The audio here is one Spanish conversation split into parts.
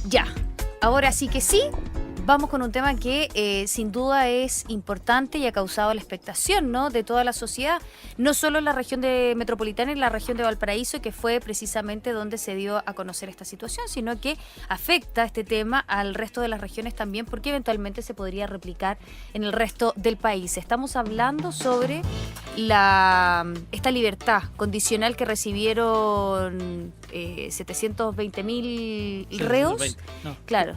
Ya, ahora sí que sí, vamos con un tema que sin duda es importante y ha causado la expectación, ¿no?, de toda la sociedad, no solo en la región metropolitana y la región de Valparaíso, que fue precisamente donde se dio a conocer esta situación, sino que afecta este tema al resto de las regiones también, porque eventualmente se podría replicar en el resto del país. Estamos hablando sobre esta libertad condicional que recibieron 720.000 reos. 720, no. Claro.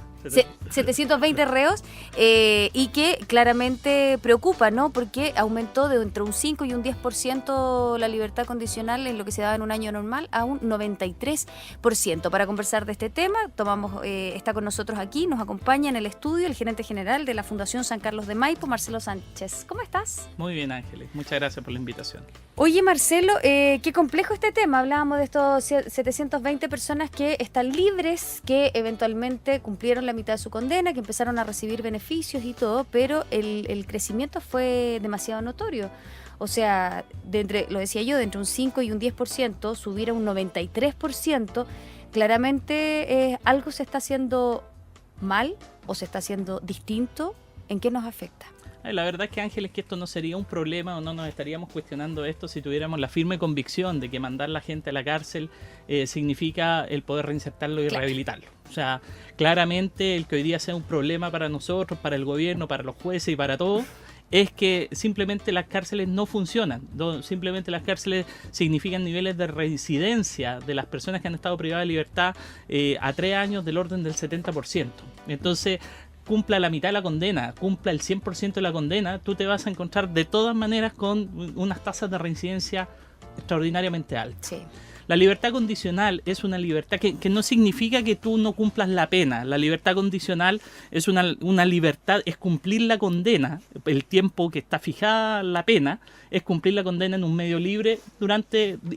720 reos y que claramente preocupa, ¿no? Porque aumentó de entre un 5 y un 10% la libertad condicional en lo que se daba en un año normal a un 93%. Para conversar de este tema, está con nosotros aquí, nos acompaña en el estudio el gerente general de la Fundación San Carlos de Maipo, Marcelo Sánchez. ¿Cómo estás? Muy bien, Ángeles. Muchas gracias por la invitación. Oye, Marcelo, qué complejo este tema. Hablábamos de estos 720 personas que están libres, que eventualmente cumplieron la mitad de su condena, que empezaron a recibir beneficios y todo, pero el crecimiento fue demasiado notorio. O sea, lo decía yo, de entre un 5 y un 10%, subir a un 93%, claramente algo se está haciendo mal o se está haciendo distinto. ¿En qué nos afecta? La verdad es que, Ángeles, que esto no sería un problema o no nos estaríamos cuestionando esto si tuviéramos la firme convicción de que mandar a la gente a la cárcel significa el poder reinsertarlo y rehabilitarlo. O sea, claramente el que hoy día sea un problema para nosotros, para el gobierno, para los jueces y para todos, es que simplemente las cárceles no funcionan. Simplemente las cárceles significan niveles de reincidencia de las personas que han estado privadas de libertad a 3 años del orden del 70%. Entonces, cumpla la mitad de la condena, cumpla el 100% de la condena, tú te vas a encontrar de todas maneras con unas tasas de reincidencia extraordinariamente altas. Sí. La libertad condicional es una libertad que no significa que tú no cumplas la pena. La libertad condicional es una libertad, es cumplir la condena, el tiempo que está fijada la pena, es cumplir la condena en un medio libre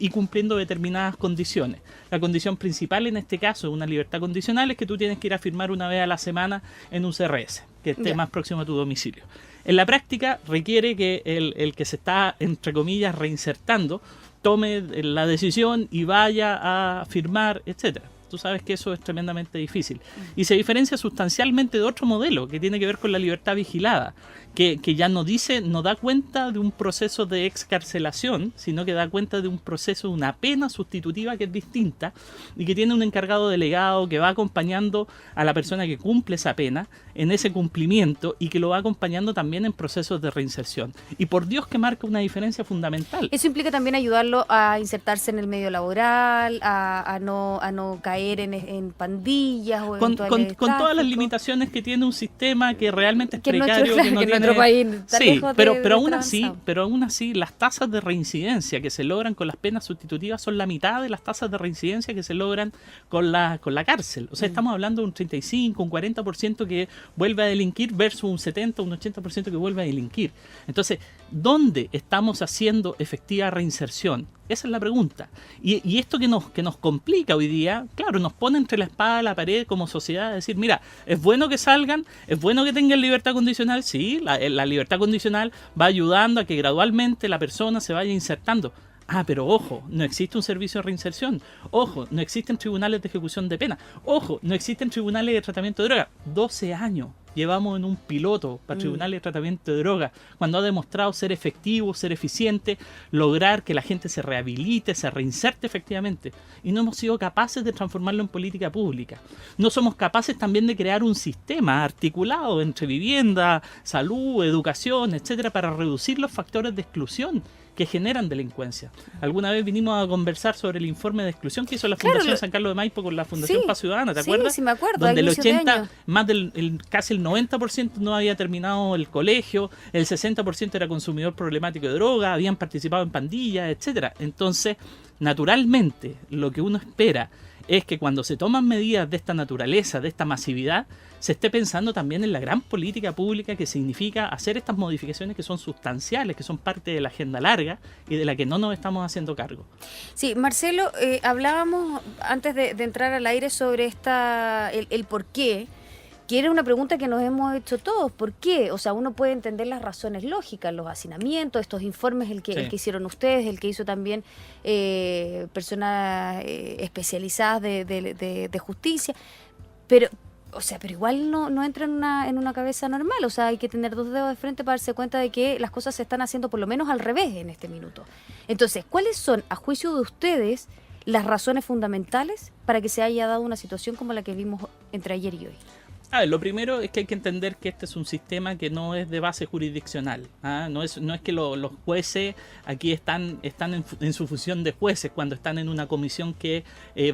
y cumpliendo determinadas condiciones. La condición principal en este caso de una libertad condicional es que tú tienes que ir a firmar una vez a la semana en un CRS, que esté más próximo a tu domicilio. En la práctica requiere que el que se está, entre comillas, reinsertando, tome la decisión y vaya a firmar, etcétera. Tú sabes que eso es tremendamente difícil. Y se diferencia sustancialmente de otro modelo que tiene que ver con la libertad vigilada, que ya no da cuenta de un proceso de excarcelación, sino que da cuenta de un proceso, de una pena sustitutiva que es distinta y que tiene un encargado delegado que va acompañando a la persona que cumple esa pena en ese cumplimiento y que lo va acompañando también en procesos de reinserción. Y por Dios que marca una diferencia fundamental. Eso implica también ayudarlo a insertarse en el medio laboral, a no caer en pandillas o con todas las limitaciones que tiene un sistema que realmente es precario, que no tiene... País está sí, lejos pero aún así las tasas de reincidencia que se logran con las penas sustitutivas son la mitad de las tasas de reincidencia que se logran con la cárcel. O sea, estamos hablando de un 35, un 40% que vuelve a delinquir versus un 70, un 80% que vuelve a delinquir. Entonces, ¿dónde estamos haciendo efectiva reinserción? Esa es la pregunta. Y esto que nos complica hoy día, claro, nos pone entre la espada y la pared como sociedad, decir, mira, es bueno que salgan, es bueno que tengan libertad condicional, sí, la libertad condicional va ayudando a que gradualmente la persona se vaya insertando. Pero ojo, no existe un servicio de reinserción. Ojo, no existen tribunales de ejecución de pena. Ojo, no existen tribunales de tratamiento de droga. 12 años llevamos en un piloto para tribunales de tratamiento de droga, cuando ha demostrado ser efectivo, ser eficiente, lograr que la gente se rehabilite, se reinserte efectivamente. Y no hemos sido capaces de transformarlo en política pública. No somos capaces también de crear un sistema articulado entre vivienda, salud, educación, etcétera, para reducir los factores de exclusión que generan delincuencia. Alguna vez vinimos a conversar sobre el informe de exclusión que hizo la Fundación San Carlos de Maipo con la Fundación Paz Ciudadana, ¿te acuerdas? Sí, me acuerdo. Donde el 80, casi el 90% no había terminado el colegio, el 60% era consumidor problemático de droga, habían participado en pandillas, etcétera. Entonces, naturalmente, lo que uno espera es que cuando se toman medidas de esta naturaleza, de esta masividad, se esté pensando también en la gran política pública que significa hacer estas modificaciones que son sustanciales, que son parte de la agenda larga y de la que no nos estamos haciendo cargo. Sí, Marcelo, hablábamos antes de entrar al aire sobre el por qué, que era una pregunta que nos hemos hecho todos. ¿Por qué? O sea, uno puede entender las razones lógicas, los hacinamientos, estos informes, el que hicieron ustedes, el que hizo también personas especializadas de justicia. Pero, o sea, pero igual no entra en una cabeza normal. O sea, hay que tener dos dedos de frente para darse cuenta de que las cosas se están haciendo por lo menos al revés en este minuto. Entonces, ¿cuáles son, a juicio de ustedes, las razones fundamentales para que se haya dado una situación como la que vimos entre ayer y hoy? A ver, lo primero es que hay que entender que este es un sistema que no es de base jurisdiccional. No es que los jueces aquí están en su función de jueces cuando están en una comisión que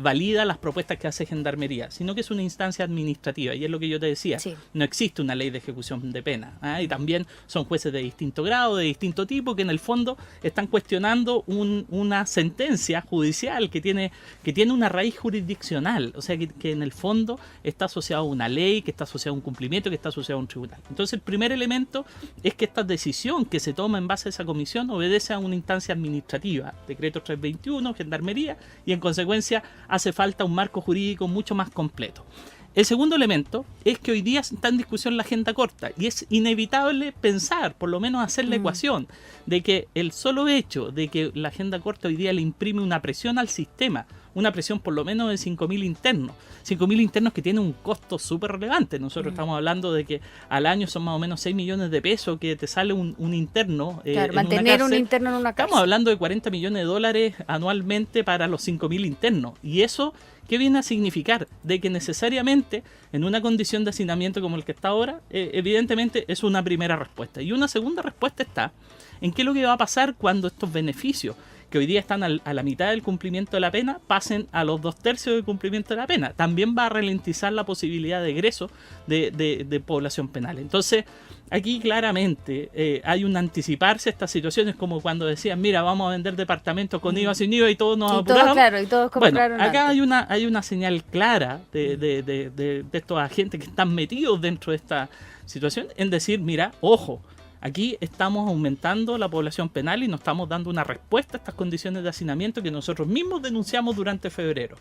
valida las propuestas que hace Gendarmería, sino que es una instancia administrativa, y es lo que yo te decía. Sí. No existe una ley de ejecución de pena. Y también son jueces de distinto grado, de distinto tipo, que en el fondo están cuestionando una sentencia judicial que tiene una raíz jurisdiccional, o sea, que en el fondo está asociado a una ley, que está asociado a un cumplimiento, que está asociado a un tribunal. Entonces, el primer elemento es que esta decisión que se toma en base a esa comisión obedece a una instancia administrativa, decreto 321, Gendarmería, y en consecuencia hace falta un marco jurídico mucho más completo. El segundo elemento es que hoy día está en discusión la agenda corta y es inevitable pensar, por lo menos hacer la ecuación, de que el solo hecho de que la agenda corta hoy día le imprime una presión al sistema, una presión por lo menos de 5.000 internos. 5.000 internos que tienen un costo súper relevante. Nosotros estamos hablando de que al año son más o menos 6 millones de pesos que te sale un interno. Claro, mantener un interno en una cárcel. Estamos hablando de 40 millones de dólares anualmente para los 5.000 internos. Y eso, ¿qué viene a significar? De que necesariamente en una condición de hacinamiento como el que está ahora, evidentemente es una primera respuesta. Y una segunda respuesta está en qué es lo que va a pasar cuando estos beneficios que hoy día están a la mitad del cumplimiento de la pena, pasen a los 2/3 del cumplimiento de la pena. También va a ralentizar la posibilidad de egreso de población penal. Entonces, aquí claramente hay un anticiparse a estas situaciones, como cuando decían, mira, vamos a vender departamentos con IVA, sin IVA, y todos nos apuramos. Claro, y todos compraron. Bueno, acá hay una señal clara de estos agentes que están metidos dentro de esta situación, en decir, mira, ojo, aquí estamos aumentando la población penal y nos estamos dando una respuesta a estas condiciones de hacinamiento que nosotros mismos denunciamos durante febrero.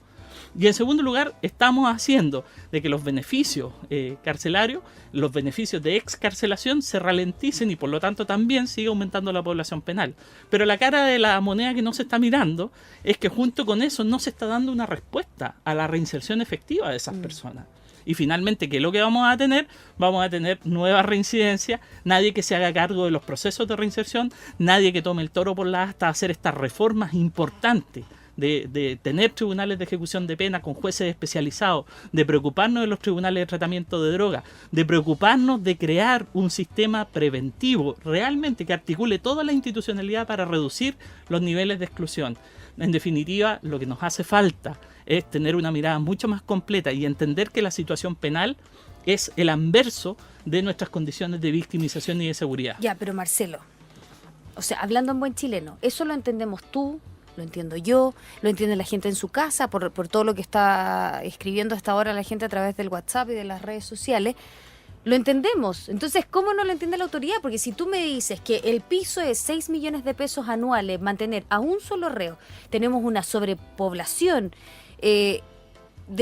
Y en segundo lugar, estamos haciendo de que los beneficios carcelarios, los beneficios de excarcelación se ralenticen y por lo tanto también sigue aumentando la población penal. Pero la cara de la moneda que no se está mirando es que junto con eso no se está dando una respuesta a la reinserción efectiva de esas personas. Y finalmente, ¿qué es lo que vamos a tener? Vamos a tener nuevas reincidencias, nadie que se haga cargo de los procesos de reinserción, nadie que tome el toro por la asta a hacer estas reformas importantes de tener tribunales de ejecución de pena con jueces especializados, de preocuparnos de los tribunales de tratamiento de drogas, de preocuparnos de crear un sistema preventivo realmente que articule toda la institucionalidad para reducir los niveles de exclusión. En definitiva, lo que nos hace falta es tener una mirada mucho más completa y entender que la situación penal es el anverso de nuestras condiciones de victimización y de seguridad. Ya, pero Marcelo, o sea, hablando en buen chileno, eso lo entendemos tú, lo entiendo yo, lo entiende la gente en su casa, por todo lo que está escribiendo hasta ahora la gente a través del WhatsApp y de las redes sociales. Lo entendemos. Entonces, ¿cómo no lo entiende la autoridad? Porque si tú me dices que el piso es 6 millones de pesos anuales, mantener a un solo reo, tenemos una sobrepoblación,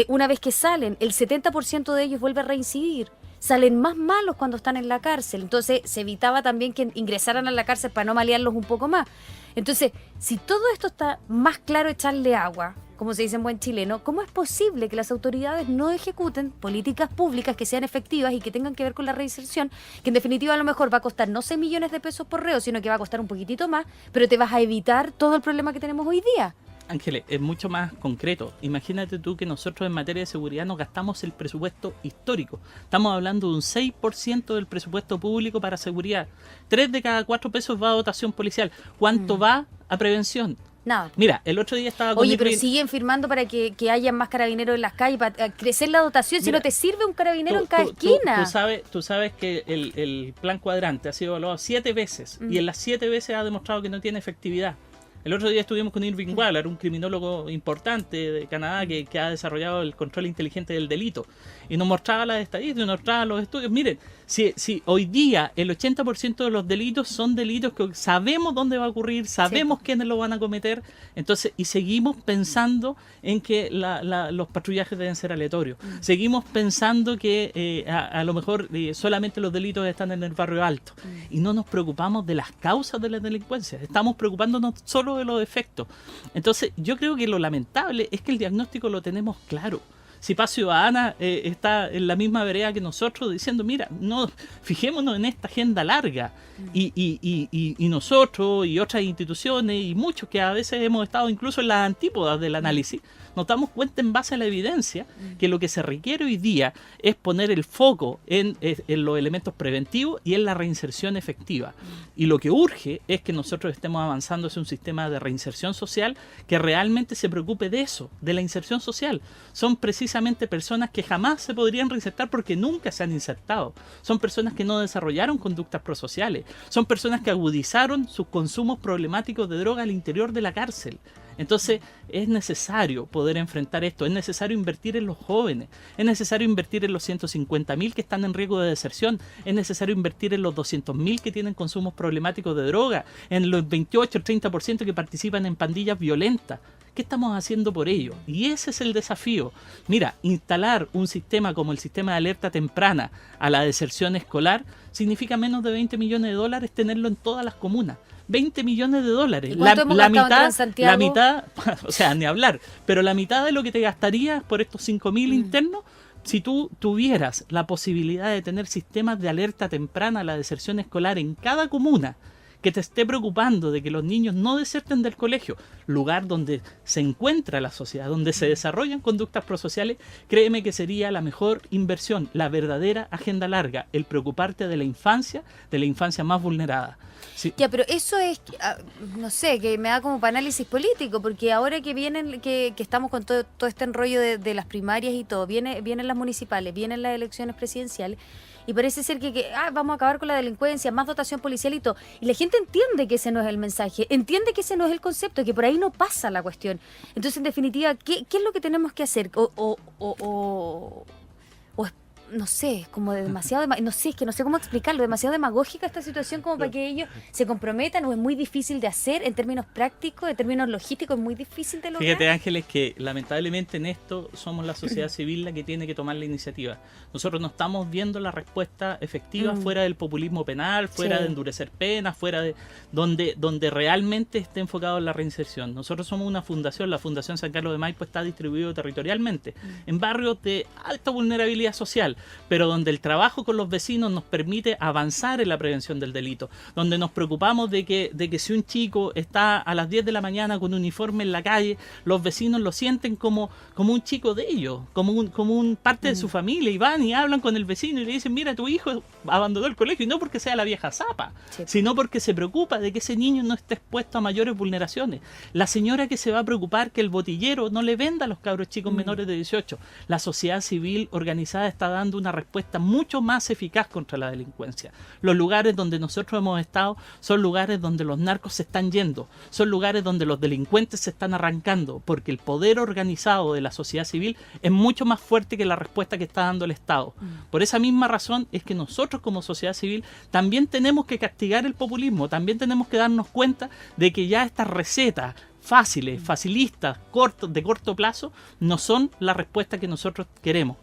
una vez que salen, el 70% de ellos vuelve a reincidir. Salen más malos cuando están en la cárcel. Entonces, se evitaba también que ingresaran a la cárcel para no malearlos un poco más. Entonces, si todo esto está más claro echarle agua, como se dice en buen chileno, ¿cómo es posible que las autoridades no ejecuten políticas públicas que sean efectivas y que tengan que ver con la reinserción, que en definitiva a lo mejor va a costar no 6 millones de pesos por reo, sino que va a costar un poquitito más, pero te vas a evitar todo el problema que tenemos hoy día? Ángeles, es mucho más concreto. Imagínate tú que nosotros en materia de seguridad nos gastamos el presupuesto histórico. Estamos hablando de un 6% del presupuesto público para seguridad. 3 de cada 4 pesos va a dotación policial. ¿Cuánto va a prevención? Nada. Mira, el otro día estaba con... Oye, pero siguen firmando para que haya más carabineros en las calles, para crecer la dotación. Mira, si no te sirve un carabinero en cada esquina. Tú sabes que el plan cuadrante ha sido evaluado 7 veces y en las 7 veces ha demostrado que no tiene efectividad. El otro día estuvimos con Irving Waller, un criminólogo importante de Canadá que ha desarrollado el control inteligente del delito. Y nos mostraba las estadísticas, nos mostraba los estudios. Miren, si hoy día el 80% de los delitos son delitos que sabemos dónde va a ocurrir, sabemos quiénes lo van a cometer, entonces, y seguimos pensando en que los patrullajes deben ser aleatorios. Seguimos pensando que a lo mejor solamente los delitos están en el barrio alto. Y no nos preocupamos de las causas de la delincuencia. Estamos preocupándonos solo de los efectos. Entonces, yo creo que lo lamentable es que el diagnóstico lo tenemos claro. si Paz Ciudadana está en la misma vereda que nosotros, diciendo, mira, no, fijémonos en esta agenda larga. Y nosotros y otras instituciones y muchos que a veces hemos estado incluso en las antípodas del análisis, nos damos cuenta en base a la evidencia que lo que se requiere hoy día es poner el foco en los elementos preventivos y en la reinserción efectiva. Y lo que urge es que nosotros estemos avanzando hacia un sistema de reinserción social que realmente se preocupe de eso, de la inserción social. Son precisamente personas que jamás se podrían reinsertar porque nunca se han insertado. Son personas que no desarrollaron conductas prosociales. Son personas que agudizaron sus consumos problemáticos de droga al interior de la cárcel. Entonces es necesario poder enfrentar esto, es necesario invertir en los jóvenes, es necesario invertir en los 150.000 que están en riesgo de deserción, es necesario invertir en los 200.000 que tienen consumos problemáticos de droga, en los 28 o 30% que participan en pandillas violentas. ¿Qué estamos haciendo por ello? Y ese es el desafío. Mira, instalar un sistema como el sistema de alerta temprana a la deserción escolar significa menos de 20 millones de dólares tenerlo en todas las comunas. 20 millones de dólares. La mitad, o sea, ni hablar, pero la mitad de lo que te gastarías por estos 5.000 internos, si tú tuvieras la posibilidad de tener sistemas de alerta temprana a la deserción escolar en cada comuna, que te esté preocupando de que los niños no deserten del colegio, lugar donde se encuentra la sociedad, donde se desarrollan conductas prosociales, créeme que sería la mejor inversión, la verdadera agenda larga, el preocuparte de la infancia más vulnerada. Sí. Ya, pero eso es, no sé, que me da como para análisis político, porque ahora que vienen, que estamos con todo este enrollo de las primarias y todo, vienen las municipales, vienen las elecciones presidenciales, y parece ser que vamos a acabar con la delincuencia, más dotación policial y todo. Y la gente entiende que ese no es el mensaje, entiende que ese no es el concepto, que por ahí no pasa la cuestión. Entonces, en definitiva, ¿qué es lo que tenemos que hacer? No sé, como demasiado, no sé, es que no sé cómo explicarlo, demasiado demagógica esta situación como para que ellos se comprometan, o es muy difícil de hacer en términos prácticos, en términos logísticos, es muy difícil de lograr. Fíjate, Ángeles, que lamentablemente en esto somos la sociedad civil la que tiene que tomar la iniciativa. Nosotros no estamos viendo la respuesta efectiva fuera del populismo penal, fuera de endurecer penas, fuera de donde realmente esté enfocado en la reinserción. Nosotros somos una fundación, la Fundación San Carlos de Maipo está distribuido territorialmente en barrios de alta vulnerabilidad social, pero donde el trabajo con los vecinos nos permite avanzar en la prevención del delito, donde nos preocupamos de que si un chico está a las 10 de la mañana con uniforme en la calle, los vecinos lo sienten como un chico de ellos, como un parte de su familia, y van y hablan con el vecino y le dicen, mira, tu hijo abandonó el colegio, y no porque sea la vieja zapa, sino porque se preocupa de que ese niño no esté expuesto a mayores vulneraciones. La señora que se va a preocupar que el botillero no le venda a los cabros chicos menores de 18. La sociedad civil organizada está dando una respuesta mucho más eficaz contra la delincuencia. Los lugares donde nosotros hemos estado son lugares donde los narcos se están yendo, son lugares donde los delincuentes se están arrancando, porque el poder organizado de la sociedad civil es mucho más fuerte que la respuesta que está dando el Estado. Por esa misma razón es que nosotros como sociedad civil también tenemos que castigar el populismo, también tenemos que darnos cuenta de que ya estas recetas fáciles, facilistas, de corto plazo, no son la respuesta que nosotros queremos.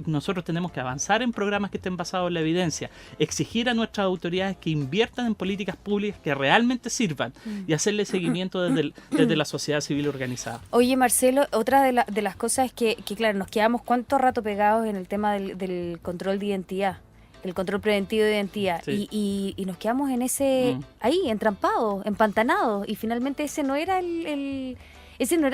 Nosotros tenemos que avanzar en programas que estén basados en la evidencia, exigir a nuestras autoridades que inviertan en políticas públicas que realmente sirvan y hacerle seguimiento desde la sociedad civil organizada. Oye, Marcelo, otra de las cosas es que, claro, nos quedamos cuánto rato pegados en el tema del control de identidad, el control preventivo de identidad, y nos quedamos en ese ahí, entrampados, empantanados, y finalmente ese no era el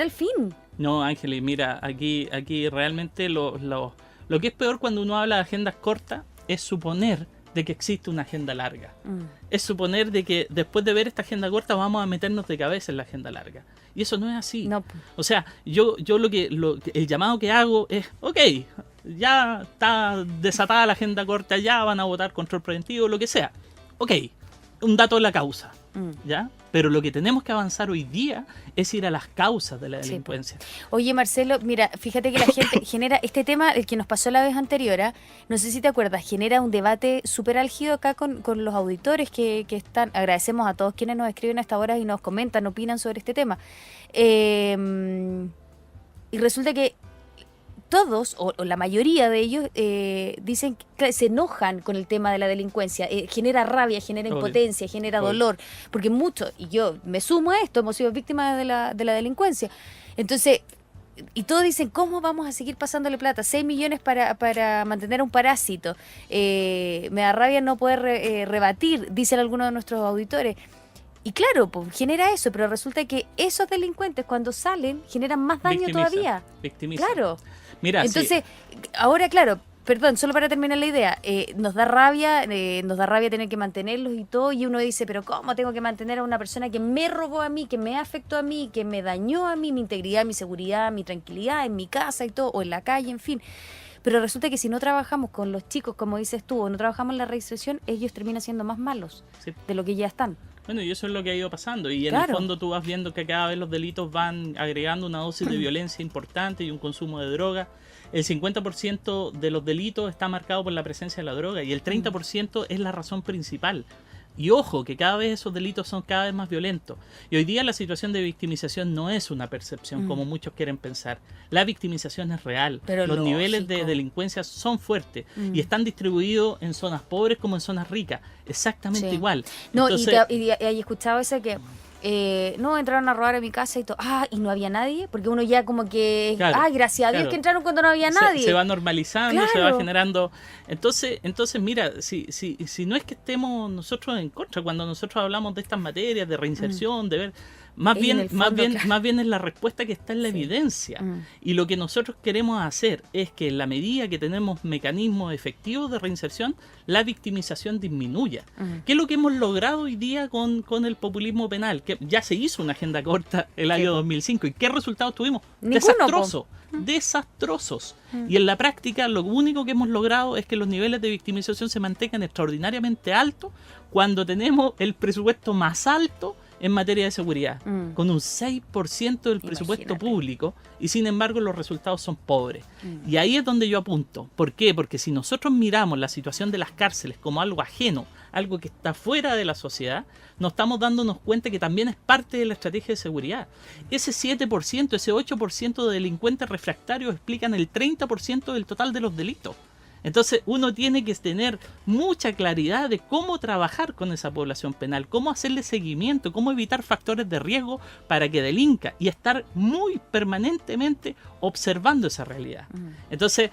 fin. No, Ángeles, mira, aquí realmente lo que es peor cuando uno habla de agendas cortas es suponer de que existe una agenda larga. Es suponer de que después de ver esta agenda corta vamos a meternos de cabeza en la agenda larga. Y eso no es así. No. O sea, yo el llamado que hago es, ok, ya está desatada la agenda corta, ya van a votar control preventivo, lo que sea. Ok, un dato de la causa, ¿ya? Pero lo que tenemos que avanzar hoy día es ir a las causas de la delincuencia. Oye, Marcelo, mira, fíjate que la gente genera este tema, el que nos pasó la vez anterior, no sé si te acuerdas, genera un debate súper álgido acá con los auditores que están. Agradecemos a todos quienes nos escriben a esta hora y nos comentan, opinan sobre este tema. Y resulta que todos, o la mayoría de ellos, dicen que se enojan con el tema de la delincuencia, genera rabia, genera impotencia, genera dolor, porque muchos, y yo me sumo a esto, hemos sido víctimas de la delincuencia. Entonces, y todos dicen, ¿cómo vamos a seguir pasándole plata? 6 millones para mantener a un parásito. Me da rabia no poder rebatir, dicen algunos de nuestros auditores. Y claro, pues genera eso, pero resulta que esos delincuentes cuando salen generan más daño todavía. Victimiza. Claro. Mira, entonces, ahora claro, perdón, solo para terminar la idea, nos da rabia tener que mantenerlos y todo, y uno dice, pero ¿cómo tengo que mantener a una persona que me robó a mí, que me afectó a mí, que me dañó a mí, mi integridad, mi seguridad, mi tranquilidad en mi casa y todo, o en la calle, en fin? Pero resulta que si no trabajamos con los chicos, como dices tú, o no trabajamos en la reinserción, ellos terminan siendo más malos de lo que ya están. Bueno, y eso es lo que ha ido pasando. Y en el fondo tú vas viendo que cada vez los delitos van agregando una dosis de violencia importante y un consumo de droga. El 50% de los delitos está marcado por la presencia de la droga y el 30% es la razón principal. Y ojo, que cada vez esos delitos son cada vez más violentos. Y hoy día la situación de victimización no es una percepción como muchos quieren pensar. La victimización es real. Pero los niveles de delincuencia son fuertes y están distribuidos en zonas pobres como en zonas ricas. Exactamente igual. No, entonces, y he escuchado eso que... no, entraron a robar a mi casa y todo. Y no había nadie, porque uno ya como que... gracias a Dios que entraron cuando no había nadie. Se va normalizando, se va generando... Entonces mira, si no es que estemos nosotros en contra, cuando nosotros hablamos de estas materias, de reinserción, de ver... Más bien es la respuesta que está en la evidencia. Y lo que nosotros queremos hacer es que en la medida que tenemos mecanismos efectivos de reinserción, la victimización disminuya. ¿Qué es lo que hemos logrado hoy día con el populismo penal? Que ya se hizo una agenda corta el año 2005. ¿Y qué resultados tuvimos? Desastrosos. Y en la práctica lo único que hemos logrado es que los niveles de victimización se mantengan extraordinariamente altos cuando tenemos el presupuesto más alto en materia de seguridad, con un 6% del presupuesto público, y sin embargo los resultados son pobres. Y ahí es donde yo apunto. ¿Por qué? Porque si nosotros miramos la situación de las cárceles como algo ajeno, algo que está fuera de la sociedad, nos estamos dándonos cuenta que también es parte de la estrategia de seguridad. Ese 7%, ese 8% de delincuentes refractarios explican el 30% del total de los delitos. Entonces uno tiene que tener mucha claridad de cómo trabajar con esa población penal, cómo hacerle seguimiento, cómo evitar factores de riesgo para que delinca y estar muy permanentemente observando esa realidad. Entonces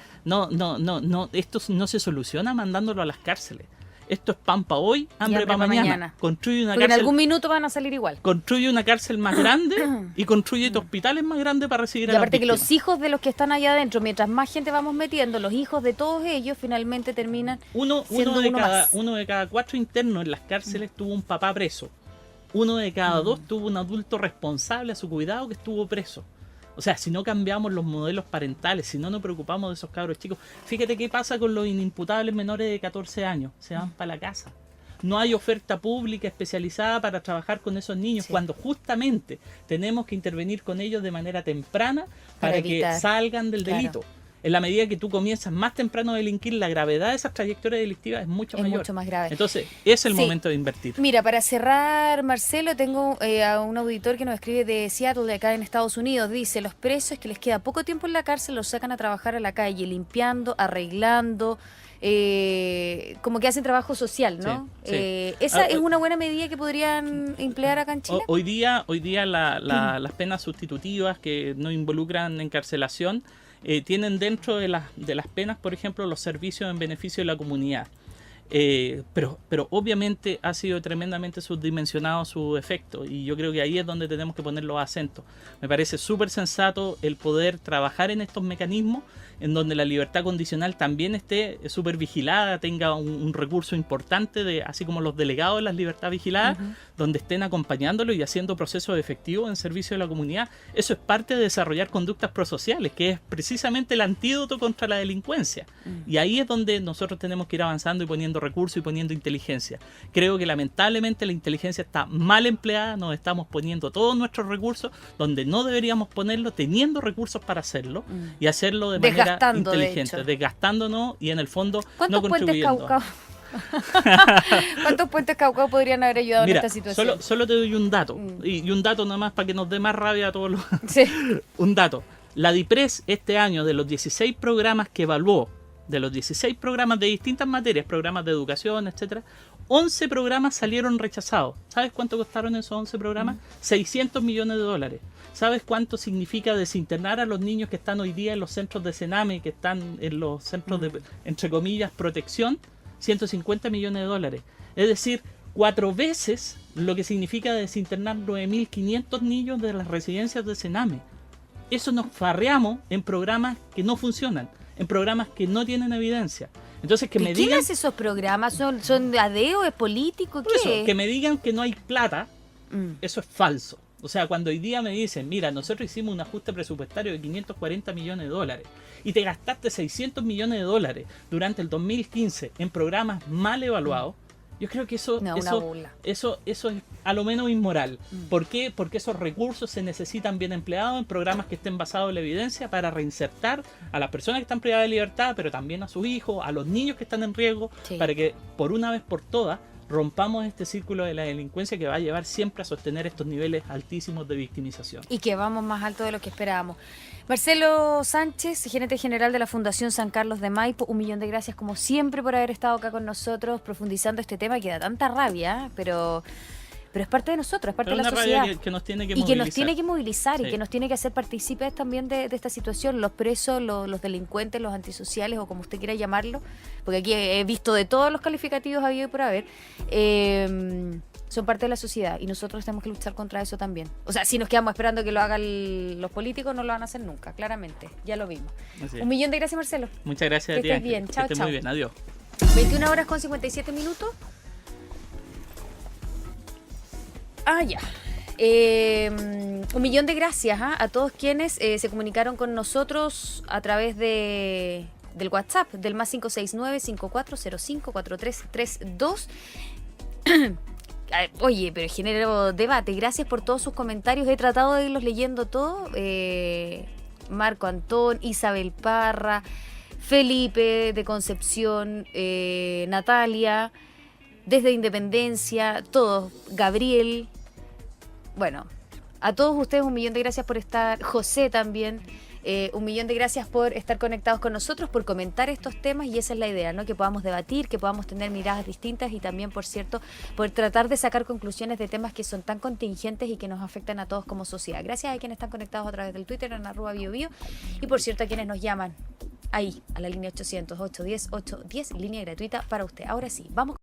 esto no se soluciona mandándolo a las cárceles. Esto es pan para hoy, hambre para mañana. Construye una cárcel, en algún minuto van a salir igual. Construye una cárcel más grande y construye hospitales más grandes para recibir a las víctimas. Y aparte que los hijos de los que están allá adentro, mientras más gente vamos metiendo, los hijos de todos ellos finalmente terminan uno de cada 4 internos en las cárceles tuvo un papá preso. Uno de cada 2 tuvo un adulto responsable a su cuidado que estuvo preso. O sea, si no cambiamos los modelos parentales, si no nos preocupamos de esos cabros chicos, fíjate qué pasa con los inimputables menores de 14 años, se van para la casa. No hay oferta pública especializada para trabajar con esos niños, cuando justamente tenemos que intervenir con ellos de manera temprana para que salgan del delito. En la medida que tú comienzas más temprano a delinquir, la gravedad de esas trayectorias delictivas es mucho mayor. Mucho más grave. Entonces, es el momento de invertir. Mira, para cerrar, Marcelo, tengo a un auditor que nos escribe de Seattle, de acá en Estados Unidos. Dice, los presos que les queda poco tiempo en la cárcel los sacan a trabajar a la calle, limpiando, arreglando, como que hacen trabajo social, ¿no? ¿Esa es una buena medida que podrían emplear acá en Chile? Hoy día las penas sustitutivas que no involucran encarcelación tienen dentro de las penas, por ejemplo, los servicios en beneficio de la comunidad. Pero obviamente ha sido tremendamente subdimensionado su efecto, y yo creo que ahí es donde tenemos que poner los acentos. Me parece súper sensato el poder trabajar en estos mecanismos en donde la libertad condicional también esté súper vigilada, tenga un recurso importante, así como los delegados de las libertades vigiladas, donde estén acompañándolo y haciendo procesos efectivos en servicio de la comunidad. Eso es parte de desarrollar conductas prosociales, que es precisamente el antídoto contra la delincuencia. Y ahí es donde nosotros tenemos que ir avanzando y poniendo recursos y poniendo inteligencia. Creo que lamentablemente la inteligencia está mal empleada, nos estamos poniendo todos nuestros recursos donde no deberíamos ponerlo, teniendo recursos para hacerlo y hacerlo de manera inteligente, desgastándonos y en el fondo no contribuyendo. ¿Cuántos puentes Caucao podrían haber ayudado en esta situación? Solo te doy un dato, y un dato nada más para que nos dé más rabia a todos los... Un dato. La DIPRES este año, de los 16 programas que evaluó de los 16 programas de distintas materias, programas de educación, etcétera, 11 programas salieron rechazados. ¿Sabes cuánto costaron esos 11 programas? 600 millones de dólares. ¿Sabes cuánto significa desinternar a los niños que están hoy día en los centros de Sename, que están en los centros de, entre comillas, protección? 150 millones de dólares. Es decir, 4 veces lo que significa desinternar 9.500 niños de las residencias de Sename. Eso nos farreamos en programas que no funcionan, en programas que no tienen evidencia. Entonces que me ¿Quién digan, hace esos programas? ¿Son de ADEO? ¿Es político? por ¿Qué? eso, que me digan que no hay plata, Mm. eso es falso. O sea, cuando hoy día me dicen, mira, nosotros hicimos un ajuste presupuestario de 540 millones de dólares y te gastaste 600 millones de dólares durante el 2015 en programas mal evaluados, yo creo que eso, No, una burla. eso es a lo menos inmoral. ¿Por qué? Porque esos recursos se necesitan bien empleados en programas que estén basados en la evidencia para reinsertar a las personas que están privadas de libertad, pero también a sus hijos, a los niños que están en riesgo, Sí. para que por una vez por todas rompamos este círculo de la delincuencia que va a llevar siempre a sostener estos niveles altísimos de victimización. Y que vamos más alto de lo que esperábamos. Marcelo Sánchez, gerente general de la Fundación San Carlos de Maipo, 1.000.000 de gracias como siempre por haber estado acá con nosotros profundizando este tema que da tanta rabia, pero es parte de nosotros, es parte Pero de la una rabia sociedad. que nos tiene que Y que movilizar. nos tiene que movilizar y Sí. que nos tiene que hacer partícipes también de esta situación, los presos, los delincuentes, los antisociales o como usted quiera llamarlo, porque aquí he visto de todos los calificativos habido y por haber, son parte de la sociedad y nosotros tenemos que luchar contra eso también. O sea, si nos quedamos esperando que lo hagan los políticos, no lo van a hacer nunca, claramente, ya lo vimos. Así es. 1.000.000 de gracias, Marcelo. Muchas gracias Que a ti, estés Ángel. bien. Que Chao, estés chao. muy bien. Adiós. 21 horas con 57 minutos. Ah, ya. 1.000.000 de gracias a todos quienes se comunicaron con nosotros a través del WhatsApp, del más 569-5405-4332. Oye, pero genero debate. Gracias por todos sus comentarios. He tratado de irlos leyendo todos. Marco Antón, Isabel Parra, Felipe de Concepción, Natalia, desde Independencia, todos, Gabriel. Bueno, a todos ustedes 1.000.000 de gracias por estar, José también, 1.000.000 de gracias por estar conectados con nosotros, por comentar estos temas y esa es la idea, ¿no? Que podamos debatir, que podamos tener miradas distintas y también, por cierto, por tratar de sacar conclusiones de temas que son tan contingentes y que nos afectan a todos como sociedad. Gracias a quienes están conectados a través del Twitter en @biobio y por cierto a quienes nos llaman ahí a la línea 800-810-810, línea gratuita para usted. Ahora sí, vamos.